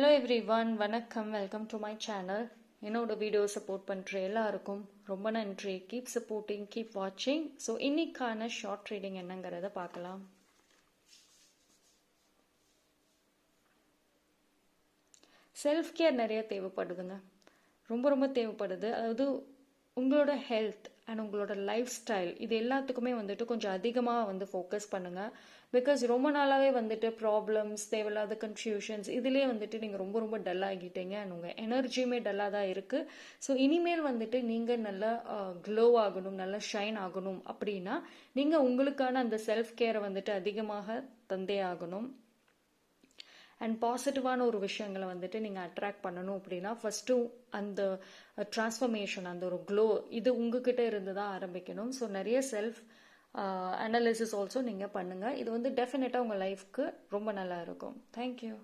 Hello every one, வணக்கம். Welcome to my channel. என்னோட video support பண்ணுற எல்லாருக்கும் ரொம்ப நன்றி. கீப் சப்போர்ட்டிங், கீப் வாட்சிங். ஸோ இன்னைக்கான ஷார்ட் ட்ரேடிங் என்னங்கிறத பார்க்கலாம். செல்ஃப் கேர் நிறைய தேவைப்படுதுங்க, ரொம்ப ரொம்ப தேவைப்படுது. அதாவது உங்களோட ஹெல்த் அண்ட் உங்களோட லைஃப் ஸ்டைல் இது எல்லாத்துக்குமே வந்துட்டு கொஞ்சம் அதிகமாக ஃபோக்கஸ் பண்ணுங்கள். பிகாஸ் ரொம்ப நாளாகவே ப்ராப்ளம்ஸ், தேவையில்லாத கன்ஃபியூஷன்ஸ் இதுலேயே நீங்கள் ரொம்ப ரொம்ப டல் ஆகிட்டீங்க அண்ட் உங்கள் எனர்ஜியுமே டல்லாக தான் இருக்குது. ஸோ இனிமேல் நீங்கள் நல்லா க்ளோ ஆகணும், நல்லா ஷைன் ஆகணும் அப்படின்னா நீங்கள் உங்களுக்கான அந்த செல்ஃப் கேரை அதிகமாக தந்தே ஆகணும். அண்ட் பாசிட்டிவான ஒரு விஷயங்களை நீங்கள் அட்ராக்ட் பண்ணணும் அப்படின்னா ஃபஸ்ட்டு அந்த டிரான்ஸ்ஃபர்மேஷன், அந்த ஒரு க்ளோ இது உங்ககிட்ட இருந்து தான் ஆரம்பிக்கணும். ஸோ நிறைய செல்ஃப் அனாலிசிஸ் ஆல்சோ நீங்கள் பண்ணுங்கள். இது டெஃபினட்டாக உங்கள் லைஃப்க்கு ரொம்ப நல்லா இருக்கும். தேங்க்யூ.